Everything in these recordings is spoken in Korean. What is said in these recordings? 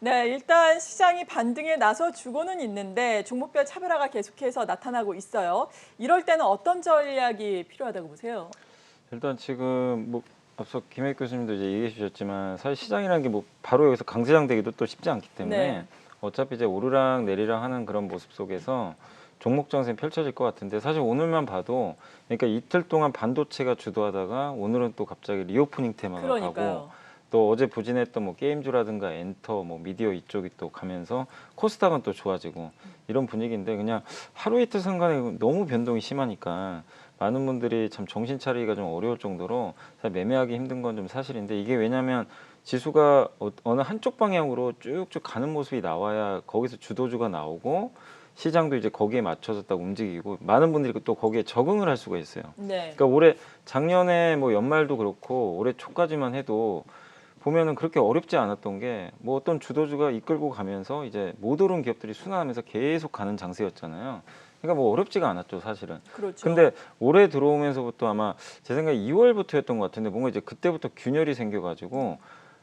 네, 일단 시장이 반등에 나서주고는 있는데 종목별 차별화가 계속해서 나타나고 있어요. 이럴 때는 어떤 전략이 필요하다고 보세요? 일단 지금 뭐 앞서 김혜 교수님도 이제 얘기해 주셨지만 사실 시장이라는 게 뭐 바로 여기서 강세장 되기도 또 쉽지 않기 때문에 네, 어차피 이제 오르락 내리락 하는 그런 모습 속에서 종목 정세는 펼쳐질 것 같은데 사실 오늘만 봐도 그러니까 이틀 동안 반도체가 주도하다가 오늘은 또 갑자기 리오프닝 테마가 가고 그러니까요. 또 어제 부진했던 뭐 게임주라든가 엔터 뭐 미디어 이쪽이 또 가면서 코스닥은 또 좋아지고 이런 분위기인데 그냥 하루 이틀 상관에 너무 변동이 심하니까 많은 분들이 참 정신 차리기가 좀 어려울 정도로 사실 매매하기 힘든 건 좀 사실인데 이게 왜냐하면 지수가 어느 한쪽 방향으로 쭉쭉 가는 모습이 나와야 거기서 주도주가 나오고 시장도 이제 거기에 맞춰서 딱 움직이고 많은 분들이 또 거기에 적응을 할 수가 있어요. 네, 그러니까 올해 작년에 뭐 연말도 그렇고 올해 초까지만 해도 보면은 그렇게 어렵지 않았던 게 뭐 어떤 주도주가 이끌고 가면서 이제 못 오른 기업들이 순환하면서 계속 가는 장세였잖아요. 그러니까 뭐 어렵지가 않았죠, 사실은. 그렇죠. 근데 올해 들어오면서부터 아마 제 생각에 2월부터였던 것 같은데 뭔가 이제 그때부터 균열이 생겨가지고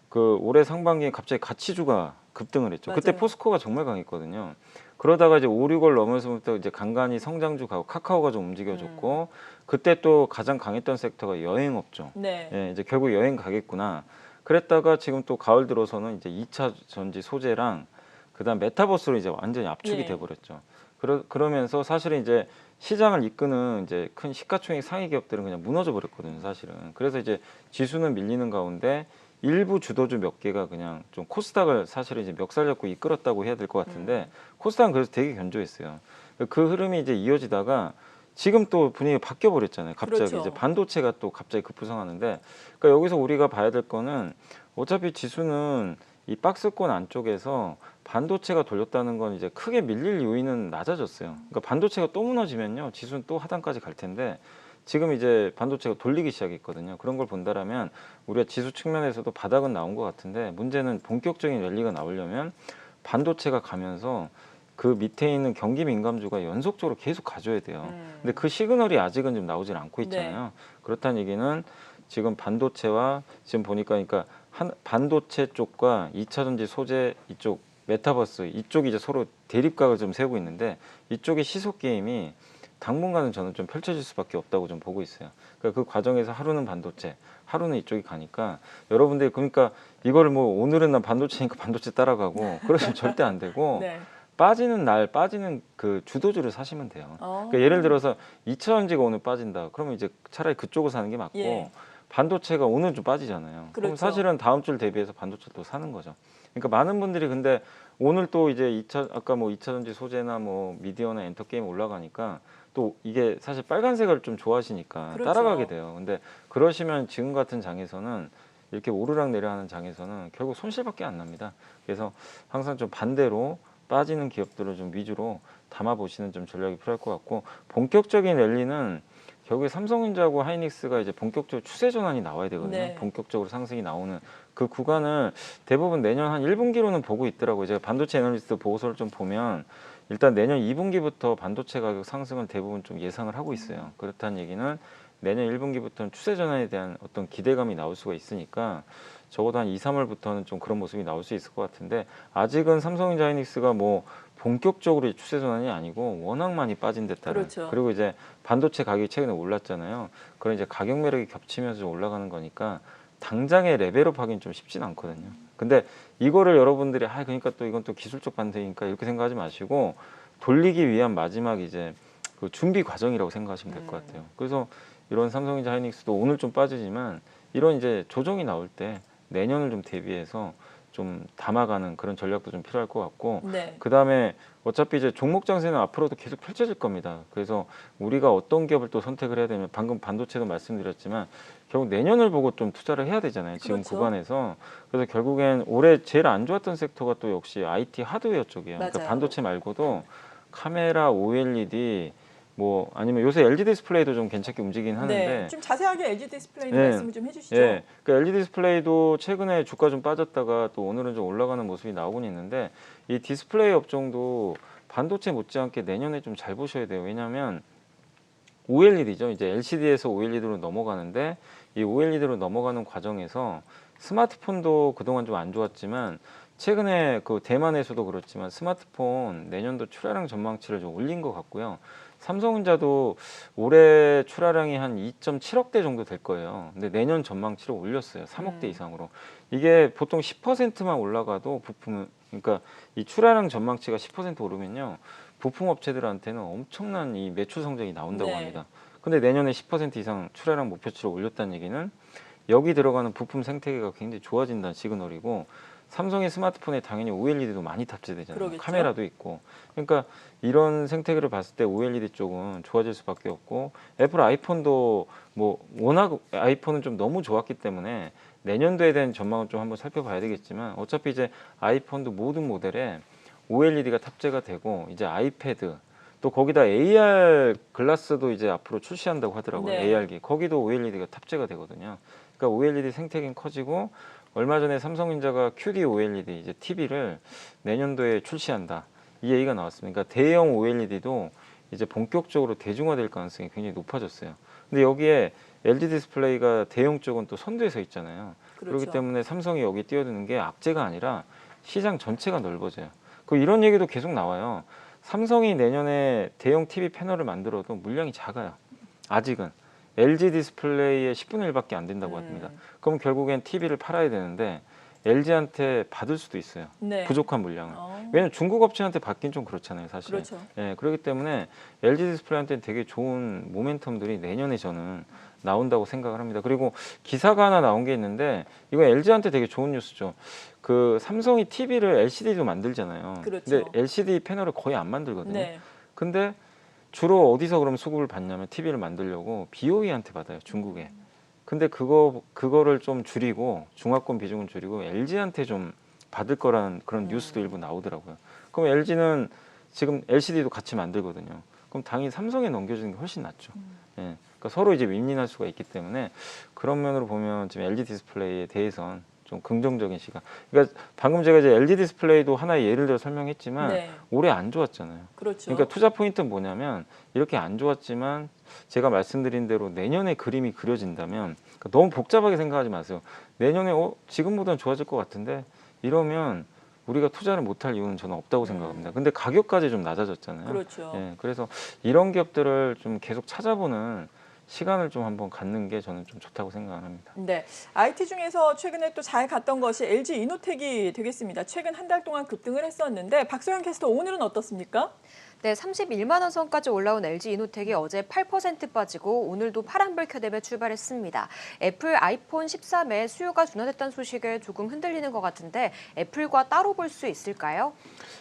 그 올해 상반기에 갑자기 가치주가 급등을 했죠. 그때 맞아요. 포스코가 정말 강했거든요. 그러다가 이제 5, 6월 넘어서부터 이제 간간히 성장주 가고 카카오가 좀 움직여줬고 그때 또 가장 강했던 섹터가 여행업종. 네, 예, 이제 결국 여행 가겠구나. 그랬다가 지금 또 가을 들어서는 이제 2차 전지 소재랑 그다음 메타버스로 이제 완전히 압축이 돼 예, 버렸죠. 그러면서 사실은 이제 시장을 이끄는 이제 큰 시가총액 상위 기업들은 그냥 무너져 버렸거든요, 사실은. 그래서 이제 지수는 밀리는 가운데 일부 주도주 몇 개가 그냥 좀 코스닥을 사실은 이제 멱살 잡고 이끌었다고 해야 될 것 같은데 코스닥은 그래서 되게 견조했어요. 그 흐름이 이제 이어지다가 지금 또 분위기가 바뀌어 버렸잖아요. 갑자기 이제 그렇죠. 반도체가 또 갑자기 급부상하는데 그러니까 여기서 우리가 봐야 될 거는 어차피 지수는 이 박스권 안쪽에서 반도체가 돌렸다는 건 이제 크게 밀릴 요인은 낮아졌어요. 그러니까 반도체가 또 무너지면요, 지수는 또 하단까지 갈 텐데 지금 이제 반도체가 돌리기 시작했거든요. 그런 걸 본다라면 우리가 지수 측면에서도 바닥은 나온 것 같은데 문제는 본격적인 랠리가 나오려면 반도체가 가면서 그 밑에 있는 경기 민감주가 연속적으로 계속 가져야 돼요. 근데 그 시그널이 아직은 좀 나오질 않고 네, 있잖아요. 그렇다는 얘기는 지금 반도체와 지금 보니까 그러니까 반도체 쪽과 2차 전지 소재 이쪽 메타버스 이쪽이 이제 서로 대립각을 좀 세우고 있는데 이쪽의 시속 게임이 당분간은 저는 좀 펼쳐질 수밖에 없다고 좀 보고 있어요. 그러니까 그 과정에서 하루는 반도체, 하루는 이쪽이 가니까 여러분들이 그러니까 이거를 뭐 오늘은 난 반도체니까 반도체 따라가고 그러시면 절대 안 되고 네. 빠지는 날 빠지는 그 주도주를 사시면 돼요. 그러니까 예를 어, 들어서 2차 전지가 오늘 빠진다. 그러면 이제 차라리 그쪽을 사는 게 맞고 예, 반도체가 오늘 좀 빠지잖아요. 그럼 그렇죠. 사실은 다음 주를 대비해서 반도체를 또 사는 거죠. 그러니까 많은 분들이 근데 오늘 또 이제 2차 아까 뭐 2차 전지 소재나 뭐 미디어나 엔터게임 올라가니까 또 이게 사실 빨간색을 좀 좋아하시니까 따라가게 그렇죠. 돼요. 근데 그러시면 지금 같은 장에서는 이렇게 오르락 내리락 하는 장에서는 결국 손실밖에 안 납니다. 그래서 항상 좀 반대로 빠지는 기업들을 좀 위주로 담아 보시는 좀 전략이 필요할 것 같고 본격적인 랠리는 결국에 삼성전자하고 하이닉스가 이제 본격적으로 추세 전환이 나와야 되거든요. 네, 본격적으로 상승이 나오는 그 구간을 대부분 내년 한 1분기로는 보고 있더라고요. 제가 반도체 애널리스트 보고서를 좀 보면 일단 내년 2분기부터 반도체 가격 상승을 대부분 좀 예상을 하고 있어요. 그렇다는 얘기는 내년 1분기부터는 추세 전환에 대한 어떤 기대감이 나올 수가 있으니까 적어도 한 2, 3월부터는 좀 그런 모습이 나올 수 있을 것 같은데 아직은 삼성전자 하이닉스가 뭐 본격적으로 추세 전환이 아니고 워낙 많이 빠진 데 따른 그렇죠. 그리고 이제 반도체 가격이 최근에 올랐잖아요. 그런 이제 가격 매력이 겹치면서 올라가는 거니까 당장의 레벨업 하기는 좀 쉽진 않거든요. 근데 이거를 여러분들이 그러니까 또 이건 또 기술적 반대니까 이렇게 생각하지 마시고 돌리기 위한 마지막 이제 그 준비 과정이라고 생각하시면 될 것 같아요. 그래서 이런 삼성전자 하이닉스도 오늘 좀 빠지지만 이런 이제 조정이 나올 때 내년을 좀 대비해서 좀 담아가는 그런 전략도 좀 필요할 것 같고 네, 그 다음에 어차피 이제 종목 장세는 앞으로도 계속 펼쳐질 겁니다. 그래서 우리가 어떤 기업을 또 선택을 해야 되면 방금 반도체도 말씀드렸지만 결국 내년을 보고 좀 투자를 해야 되잖아요. 지금 그렇죠. 구간에서. 그래서 결국엔 올해 제일 안 좋았던 섹터가 또 역시 IT 하드웨어 쪽이에요. 그러니까 맞아요. 반도체 말고도 카메라, OLED 뭐 아니면 요새 LG 디스플레이도 좀 괜찮게 움직이긴 네, 하는데 좀 자세하게 LG 디스플레이는 예, 말씀을 좀 예. 해주시죠. 그 LED 디스플레이도 최근에 주가 좀 빠졌다가 또 오늘은 좀 올라가는 모습이 나오곤 있는데 이 디스플레이 업종도 반도체 못지않게 내년에 좀 잘 보셔야 돼요. 왜냐하면 OLED죠. 이제 LCD에서 OLED로 넘어가는데 이 OLED로 넘어가는 과정에서 스마트폰도 그동안 좀 안 좋았지만 최근에 그 대만에서도 그렇지만 스마트폰 내년도 출하량 전망치를 좀 올린 것 같고요. 삼성전자도 올해 출하량이 한 2.7억 대 정도 될 거예요. 근데 내년 전망치를 올렸어요. 3억 대 이상으로. 이게 보통 10%만 올라가도 그러니까 이 출하량 전망치가 10% 오르면요. 부품 업체들한테는 엄청난 이 매출 성장이 나온다고 네. 합니다. 근데 내년에 10% 이상 출하량 목표치를 올렸다는 얘기는 여기 들어가는 부품 생태계가 굉장히 좋아진다는 시그널이고, 삼성의 스마트폰에 당연히 OLED도 많이 탑재되잖아요. 그러겠죠. 카메라도 있고. 그러니까 이런 생태계를 봤을 때 OLED 쪽은 좋아질 수밖에 없고, 애플 아이폰도 뭐 워낙 아이폰은 좀 너무 좋았기 때문에 내년도에 대한 전망을 좀 한번 살펴봐야 되겠지만, 어차피 이제 아이폰도 모든 모델에 OLED가 탑재가 되고, 이제 아이패드 또 거기다 AR 글라스도 이제 앞으로 출시한다고 하더라고요. 네. AR기 거기도 OLED가 탑재가 되거든요. 그러니까 OLED 생태계는 커지고, 얼마 전에 삼성전자가 QD OLED 이제 TV를 내년도에 출시한다, 이 얘기가 나왔습니다. 그러니까 대형 OLED도 이제 본격적으로 대중화될 가능성이 굉장히 높아졌어요. 근데 여기에 LG 디스플레이가 대형 쪽은 또 선두에 서 있잖아요. 그렇죠. 그렇기 때문에 삼성이 여기 뛰어드는 게 악재가 아니라 시장 전체가 넓어져요. 그 이런 얘기도 계속 나와요. 삼성이 내년에 대형 TV 패널을 만들어도 물량이 작아요. 아직은 LG 디스플레이의 10분의 1밖에 안 된다고 합니다. 그럼 결국엔 TV를 팔아야 되는데 LG한테 받을 수도 있어요. 네. 부족한 물량을. 왜냐면 중국 업체한테 받긴 좀 그렇잖아요, 사실. 그렇죠. 예, 그렇기 때문에 LG 디스플레이한테는 되게 좋은 모멘텀들이 내년에 저는 나온다고 생각을 합니다. 그리고 기사가 하나 나온 게 있는데, 이건 LG한테 되게 좋은 뉴스죠. 그 삼성이 TV를 LCD도 만들잖아요. 그렇죠. 근데 LCD 패널을 거의 안 만들거든요. 네. 근데 주로 어디서 그럼 수급을 받냐면, TV를 만들려고 BOE한테 받아요, 중국에. 근데 그거를 좀 줄이고, 중화권 비중을 줄이고 LG한테 좀 받을 거라는 그런 뉴스도 일부 나오더라고요. 그럼 LG는 지금 LCD도 같이 만들거든요. 그럼 당연히 삼성에 넘겨주는 게 훨씬 낫죠. 예. 그러니까 서로 이제 윈윈할 수가 있기 때문에, 그런 면으로 보면 지금 LG 디스플레이에 대해선 좀 긍정적인 시각. 그러니까 방금 제가 이제 LG 디스플레이도 하나의 예를 들어 설명했지만, 네. 올해 안 좋았잖아요. 그렇죠. 그러니까 투자 포인트는 뭐냐면, 이렇게 안 좋았지만 제가 말씀드린 대로 내년에 그림이 그려진다면, 그러니까 너무 복잡하게 생각하지 마세요. 내년에 지금보다는 좋아질 것 같은데, 이러면 우리가 투자를 못할 이유는 저는 없다고 생각합니다. 근데 가격까지 좀 낮아졌잖아요. 그렇죠. 예, 그래서 이런 기업들을 좀 계속 찾아보는 시간을 좀 한번 갖는 게 저는 좀 좋다고 생각합니다. 네, IT 중에서 최근에 또 잘 갔던 것이 LG 이노텍이 되겠습니다. 최근 한 달 동안 급등을 했었는데, 박소영 캐스터 오늘은 어떻습니까? 네, 31만 원 선까지 올라온 LG 이노텍이 어제 8% 빠지고 오늘도 파란불 켜대며 출발했습니다. 애플 아이폰 13의 수요가 둔화됐다는 소식에 조금 흔들리는 것 같은데, 애플과 따로 볼 수 있을까요?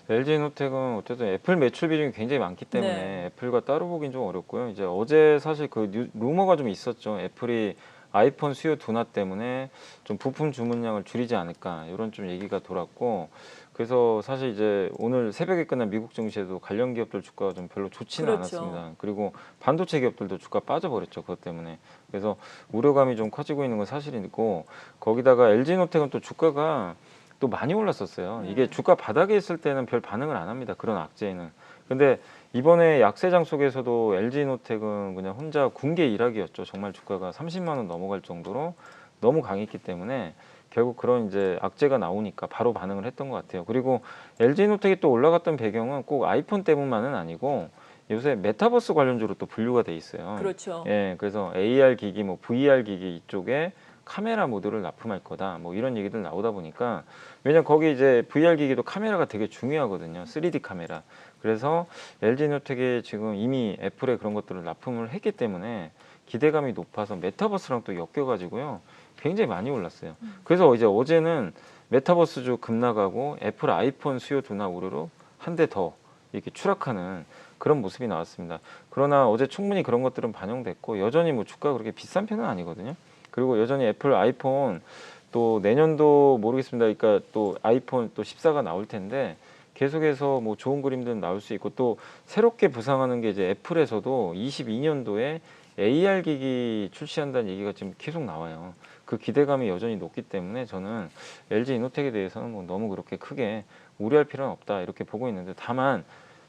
LG에너텍은 어쨌든 애플 매출 비중이 굉장히 많기 때문에 네. 애플과 따로 보긴 좀 어렵고요. 이제 어제 사실 그 루머가 좀 있었죠. 애플이 아이폰 수요 둔화 때문에 좀 부품 주문량을 줄이지 않을까, 이런 좀 얘기가 돌았고, 그래서 사실 이제 오늘 새벽에 끝난 미국 증시에도 관련 기업들 주가가 좀 별로 좋지는 그렇죠. 않았습니다. 그리고 반도체 기업들도 주가 빠져버렸죠, 그것 때문에. 그래서 우려감이 좀 커지고 있는 건 사실이고, 거기다가 LG노텍은 또 주가가 또 많이 올랐었어요. 이게 주가 바닥에 있을 때는 별 반응을 안 합니다, 그런 악재에는. 근데 이번에 약세장 속에서도 LG노텍은 그냥 혼자 군계 일학이었죠. 정말 주가가 30만 원 넘어갈 정도로 너무 강했기 때문에 결국 그런 이제 악재가 나오니까 바로 반응을 했던 것 같아요. 그리고 LG노텍이 또 올라갔던 배경은 꼭 아이폰 때문만은 아니고, 요새 메타버스 관련주로 또 분류가 돼 있어요. 그렇죠. 예, 그래서 AR 기기, 뭐 VR 기기 이쪽에 카메라 모듈을 납품할 거다, 뭐 이런 얘기들 나오다 보니까, 왜냐면 거기 이제 VR 기기도 카메라가 되게 중요하거든요. 3D 카메라. 그래서 LG노텍이 지금 이미 애플에 그런 것들을 납품을 했기 때문에 기대감이 높아서 메타버스랑 또 엮여가지고요, 굉장히 많이 올랐어요. 그래서 이제 어제는 메타버스주 급락하고 애플 아이폰 수요 둔화 우려로 한 대 더 이렇게 추락하는 그런 모습이 나왔습니다. 그러나 어제 충분히 그런 것들은 반영됐고, 여전히 뭐 주가가 그렇게 비싼 편은 아니거든요. 그리고 여전히 애플 아이폰 또 내년도 모르겠습니다. 그러니까 또 아이폰 또 14가 나올 텐데, 계속해서 뭐 좋은 그림들 나올 수 있고, 또 새롭게 부상하는 게 이제 애플에서도 22년도에 AR 기기 출시한다는 얘기가 지금 계속 나와요. 그 기대감이 여전히 높기 때문에 저는 LG 이노텍에 대해서는 뭐 너무 그렇게 크게 우려할 필요는 없다, 이렇게 보고 있는데, 다만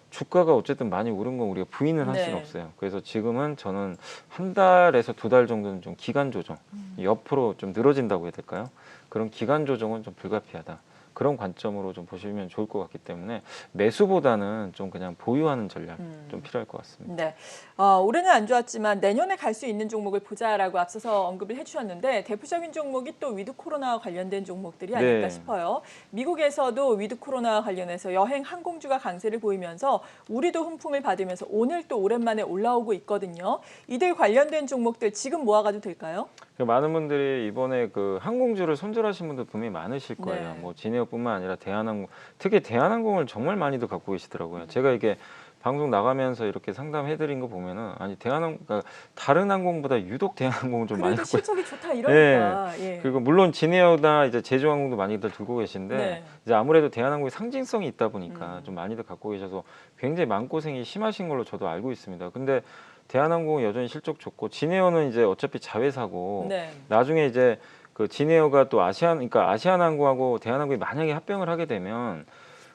주가가 어쨌든 많이 오른 건 우리가 부인은 할 수는 네. 없어요. 그래서 지금은 저는 한 달에서 두 달 정도는 좀 기간 조정, 옆으로 좀 늘어진다고 해야 될까요? 그런 기간 조정은 좀 불가피하다. 그런 관점으로 좀 보시면 좋을 것 같기 때문에 매수보다는 좀 그냥 보유하는 전략 좀 필요할 것 같습니다. 네. 올해는 안 좋았지만 내년에 갈 수 있는 종목을 보자라고 앞서서 언급을 해주셨는데 대표적인 종목이 또 위드 코로나와 관련된 종목들이 아닐까 네. 싶어요. 미국에서도 위드 코로나와 관련해서 여행 항공주가 강세를 보이면서 우리도 훈풍을 받으면서 오늘 또 오랜만에 올라오고 있거든요. 이들 관련된 종목들 지금 모아가도 될까요? 많은 분들이 이번에 그 항공주를 손절하신 분들 분명히 많으실 거예요. 네. 뭐 진에어뿐만 아니라 대한항공, 특히 대한항공을 정말 많이들 갖고 계시더라고요. 제가 이게 방송 나가면서 이렇게 상담해드린 거 보면은 아니 그러니까 다른 항공보다 유독 대한항공을 좀 많이 그래도 갖고 실적이 좋다 이러니까. 예. 그리고 물론 진에어나 이제 제주항공도 많이들 들고 계신데 네. 이제 아무래도 대한항공의 상징성이 있다 보니까 좀 많이들 갖고 계셔서 굉장히 마음고생이 심하신 걸로 저도 알고 있습니다. 근데 대한항공은 여전히 실적 좋고 진에어는 이제 어차피 자회사고 네. 나중에 이제 그 진에어가 또 그러니까 아시아나항공하고 대한항공이 만약에 합병을 하게 되면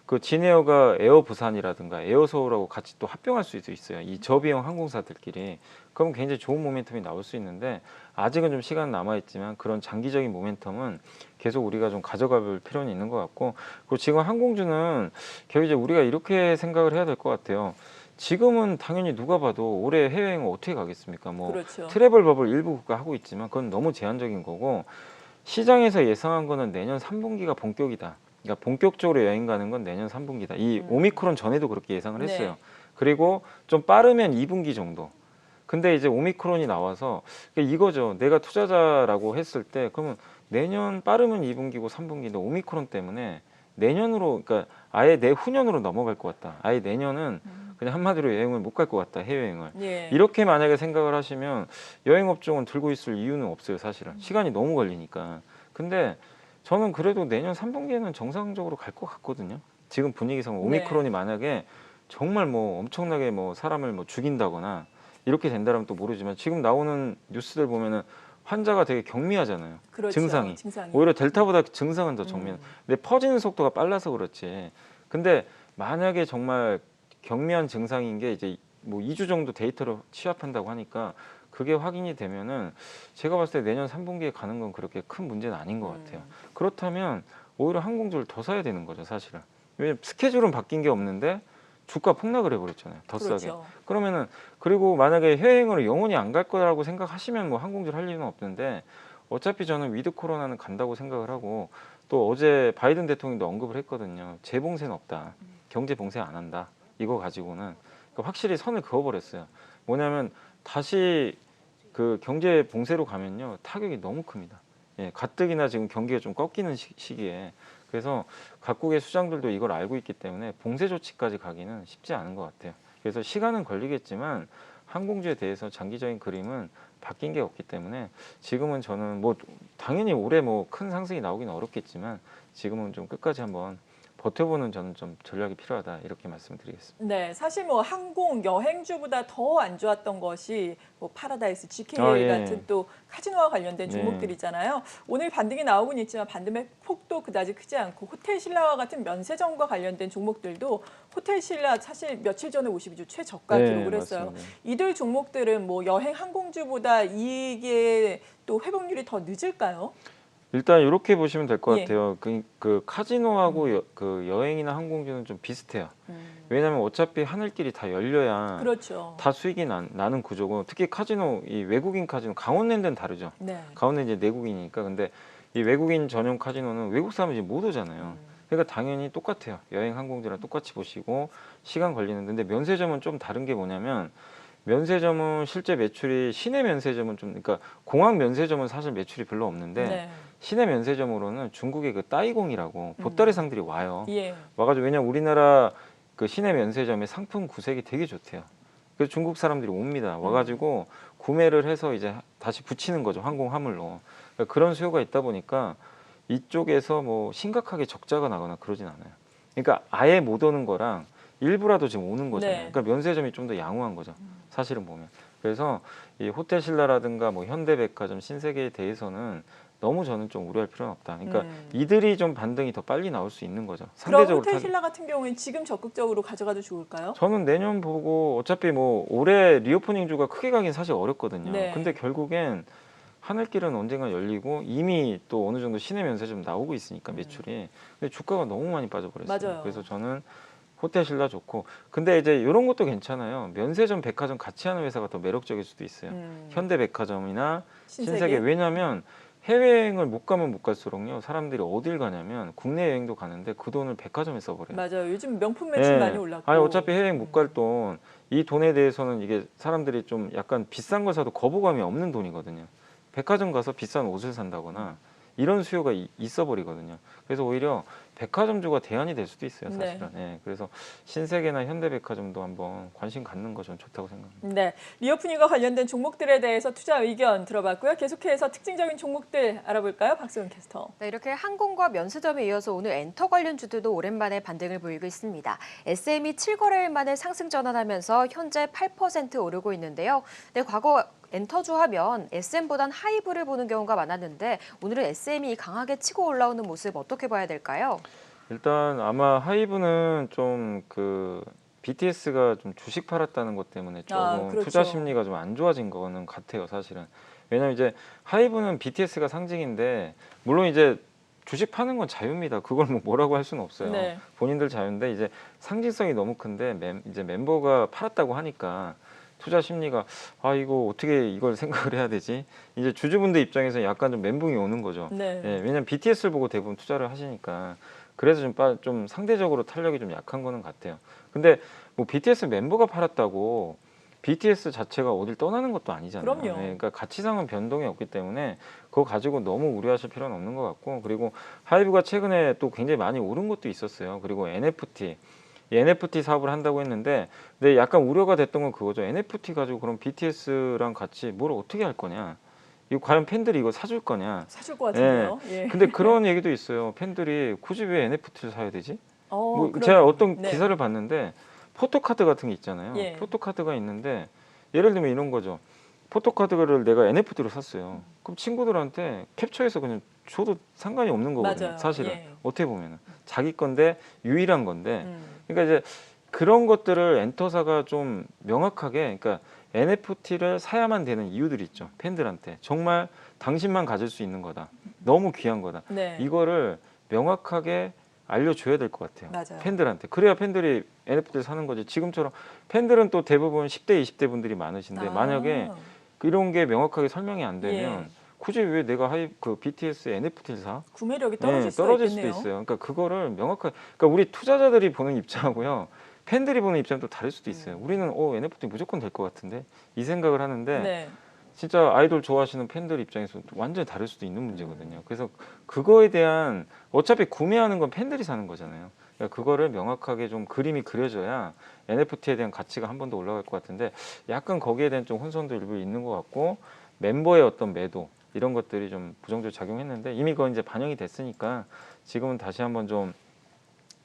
그 진에어가 에어부산이라든가 에어서울하고 같이 또 합병할 수도 있어요. 이 저비용 항공사들끼리. 그럼 굉장히 좋은 모멘텀이 나올 수 있는데 아직은 좀 시간 남아 있지만 그런 장기적인 모멘텀은 계속 우리가 좀 가져갈 필요는 있는 것 같고 그리고 지금 항공주는 결국 이제 우리가 이렇게 생각을 해야 될 것 같아요. 지금은 당연히 누가 봐도 올해 해외여행을 어떻게 가겠습니까? 뭐 그렇죠. 트래블 버블 일부 국가 하고 있지만 그건 너무 제한적인 거고 시장에서 예상한 거는 내년 3분기가 본격이다. 그러니까 본격적으로 여행 가는 건 내년 3분기다. 이 오미크론 전에도 그렇게 예상을 했어요. 네. 그리고 좀 빠르면 2분기 정도. 근데 이제 오미크론이 나와서 이거죠. 내가 투자자라고 했을 때 그러면 내년 빠르면 2분기고 3분기인데 오미크론 때문에 내년으로 그러니까 아예 내후년으로 넘어갈 것 같다. 아예 내년은 그냥 한마디로 여행을 못 갈 것 같다. 해외여행을. 예. 이렇게 만약에 생각을 하시면 여행업종은 들고 있을 이유는 없어요. 사실은. 시간이 너무 걸리니까. 근데 저는 그래도 내년 3분기에는 정상적으로 갈 것 같거든요. 지금 분위기상 오미크론이 만약에 정말 뭐 엄청나게 뭐 사람을 뭐 죽인다거나 이렇게 된다면 또 모르지만 지금 나오는 뉴스들 보면은 환자가 되게 경미하잖아요. 그렇죠. 증상이. 증상이. 오히려 델타보다 증상은 더 정밀. 근데 퍼지는 속도가 빨라서 그렇지. 근데 만약에 정말 경미한 증상인 게 이제 뭐 2주 정도 데이터로 취합한다고 하니까 그게 확인이 되면은 제가 봤을 때 내년 3분기에 가는 건 그렇게 큰 문제는 아닌 것 같아요. 그렇다면 오히려 항공주를 더 사야 되는 거죠, 사실은. 왜냐면 스케줄은 바뀐 게 없는데 주가 폭락을 해버렸잖아요. 더 싸게. 그렇죠. 그러면은 그리고 만약에 해외여행으로 영원히 안 갈 거라고 생각하시면 뭐 항공주를 할 이유는 없는데 어차피 저는 위드 코로나는 간다고 생각을 하고 또 어제 바이든 대통령도 언급을 했거든요. 재봉쇄는 없다. 경제 봉쇄 안 한다. 이거 가지고는 그러니까 확실히 선을 그어버렸어요. 뭐냐면 다시 그 경제 봉쇄로 가면요 타격이 너무 큽니다. 예, 가뜩이나 지금 경기가 좀 꺾이는 시기에 그래서 각국의 수장들도 이걸 알고 있기 때문에 봉쇄 조치까지 가기는 쉽지 않은 것 같아요. 그래서 시간은 걸리겠지만 항공주에 대해서 장기적인 그림은 바뀐 게 없기 때문에 지금은 저는 뭐 당연히 올해 뭐 큰 상승이 나오기는 어렵겠지만 지금은 좀 끝까지 한번 버텨보는 저는 좀 전략이 필요하다 이렇게 말씀드리겠습니다. 네, 사실 뭐 항공 여행주보다 더 안 좋았던 것이 뭐 파라다이스, GK 예. 같은 또 카지노와 관련된 네. 종목들이잖아요. 오늘 반등이 나오곤 있지만 반등의 폭도 그다지 크지 않고 호텔 신라와 같은 면세점과 관련된 종목들도 호텔 신라 사실 며칠 전에 52주 최저가 네, 기록을 했어요. 맞습니다. 이들 종목들은 뭐 여행 항공주보다 이익의 또 회복률이 더 늦을까요? 일단 이렇게 보시면 될 것 예. 같아요. 그 카지노하고 그 여행이나 항공주는 좀 비슷해요. 왜냐하면 어차피 하늘길이 다 열려야 그렇죠. 다 수익이 나는 구조고 특히 카지노 이 외국인 카지노 강원랜드는 다르죠. 네. 강원랜드 이제 내국이니까 근데 이 외국인 전용 카지노는 외국 사람이 지금 못 오잖아요. 그러니까 당연히 똑같아요. 여행 항공주랑 똑같이 보시고 시간 걸리는데 근데 면세점은 좀 다른 게 뭐냐면 면세점은 실제 매출이 시내 면세점은 좀 그러니까 공항 면세점은 사실 매출이 별로 없는데 네. 시내 면세점으로는 중국의 그 따이공이라고 보따리상들이 와요. 예. 와가지고 왜냐면 우리나라 그 시내 면세점의 상품 구색이 되게 좋대요. 그래서 중국 사람들이 옵니다. 와가지고 구매를 해서 이제 다시 붙이는 거죠. 항공 화물로. 그러니까 그런 수요가 있다 보니까 이쪽에서 뭐 심각하게 적자가 나거나 그러진 않아요. 그러니까 아예 못 오는 거랑 일부라도 지금 오는 거잖아요. 네. 그러니까 면세점이 좀 더 양호한 거죠. 사실은 보면. 그래서 이 호텔 신라라든가 뭐 현대백화점, 신세계에 대해서는 너무 저는 좀 우려할 필요는 없다. 그러니까 이들이 좀 반등이 더 빨리 나올 수 있는 거죠. 그럼 상대적으로 호텔 신라 같은 경우는 지금 적극적으로 가져가도 좋을까요? 저는 내년 보고 어차피 뭐 올해 리오프닝 주가 크게 가긴 사실 어렵거든요. 네. 근데 결국엔 하늘길은 언젠가 열리고 이미 또 어느 정도 신의 면세 좀 나오고 있으니까 매출이. 근데 주가가 너무 많이 빠져버렸어요. 맞아요. 그래서 저는 호텔신라 좋고. 근데 이제 이런 것도 괜찮아요. 면세점, 백화점 같이 하는 회사가 더 매력적일 수도 있어요. 현대백화점이나 신세계. 왜냐하면 해외여행을 못 가면 못 갈수록요. 사람들이 어딜 가냐면 국내 여행도 가는데 그 돈을 백화점에 써버려요. 맞아요. 요즘 명품 매출 많이 올랐고. 아니 어차피 해외여행 못 갈 돈, 이 돈에 대해서는 이게 사람들이 좀 약간 비싼 걸 사도 거부감이 없는 돈이거든요. 백화점 가서 비싼 옷을 산다거나 이런 수요가 있어 버리거든요. 그래서 오히려 백화점주가 대안이 될 수도 있어요, 사실은. 네. 그래서 신세계나 현대백화점도 한번 관심 갖는 거 전 좋다고 생각합니다. 네, 리오프닝과 관련된 종목들에 대해서 투자 의견 들어봤고요. 계속해서 특징적인 종목들 알아볼까요, 박소영 캐스터? 네, 이렇게 항공과 면세점에 이어서 오늘 엔터 관련주들도 오랜만에 반등을 보이고 있습니다. SM이 7거래일 만에 상승 전환하면서 현재 8% 오르고 있는데요. 네, 과거 엔터주 하면 SM보단 하이브를 보는 경우가 많았는데 오늘은 SM이 강하게 치고 올라오는 모습 어떻게 봐야 될까요? 일단 아마 하이브는 좀 BTS가 좀 주식 팔았다는 것 때문에 조금 그렇죠. 투자 심리가 좀 안 좋아진 거는 같아요, 사실은. 왜냐면 이제 하이브는 BTS가 상징인데 물론 이제 주식 파는 건 자유입니다. 그걸 뭐라고 할 수는 없어요. 네. 본인들 자유인데 이제 상징성이 너무 큰데 이제 멤버가 팔았다고 하니까 투자 심리가 이거 어떻게 이걸 생각을 해야 되지? 이제 주주분들 입장에서 약간 좀 멘붕이 오는 거죠. 네. 예, 왜냐면 BTS를 보고 대부분 투자를 하시니까 그래서 좀 상대적으로 탄력이 좀 약한 거는 같아요. 근데 뭐 BTS 멤버가 팔았다고 BTS 자체가 어딜 떠나는 것도 아니잖아요. 그럼요. 예, 그러니까 가치상은 변동이 없기 때문에 그거 가지고 너무 우려하실 필요는 없는 것 같고, 그리고 하이브가 최근에 또 굉장히 많이 오른 것도 있었어요. 그리고 NFT 사업을 한다고 했는데, 근데 약간 우려가 됐던 건 그거죠. NFT 가지고 그럼 BTS랑 같이 뭘 어떻게 할 거냐? 이거 과연 팬들이 이거 사줄 거냐? 사줄 것 같은데요. 예. 근데 그런 얘기도 있어요. 팬들이 굳이 왜 NFT를 사야 되지? 뭐 그럼- 제가 어떤 네. 기사를 봤는데 포토카드 같은 게 있잖아요. 예. 포토카드가 있는데 예를 들면 이런 거죠. 포토카드를 내가 NFT로 샀어요. 그럼 친구들한테 캡처해서 그냥 줘도 상관이 없는 거거든요. 맞아요. 사실은 예. 어떻게 보면은 자기 건데 유일한 건데. 음. 그러니까 이제 그런 것들을 엔터사가 좀 명확하게, 그러니까 NFT를 사야만 되는 이유들이 있죠. 팬들한테 정말 당신만 가질 수 있는 거다. 너무 귀한 거다. 네. 이거를 명확하게 알려줘야 될 것 같아요. 맞아요. 팬들한테. 그래야 팬들이 NFT를 사는 거지. 지금처럼 팬들은 또 대부분 10대, 20대 분들이 많으신데 만약에 이런 게 명확하게 설명이 안 되면 예. 굳이 왜 내가 BTS NFT를 사? 구매력이 떨어질 수가 떨어질 있겠네요. 수도 있어요. 그러니까 그거를 명확하게, 그러니까 우리 투자자들이 보는 입장하고요, 팬들이 보는 입장도 다를 수도 있어요. 우리는 NFT 무조건 될 것 같은데 이 생각을 하는데 네. 진짜 아이돌 좋아하시는 팬들 입장에서 완전히 다를 수도 있는 문제거든요. 그래서 그거에 대한, 어차피 구매하는 건 팬들이 사는 거잖아요. 그러니까 그거를 명확하게 좀 그림이 그려져야 NFT에 대한 가치가 한 번 더 올라갈 것 같은데 약간 거기에 대한 좀 혼선도 일부 있는 것 같고, 멤버의 어떤 매도 이런 것들이 좀 부정적으로 작용했는데 이미 그건 이제 반영이 됐으니까 지금은 다시 한번 좀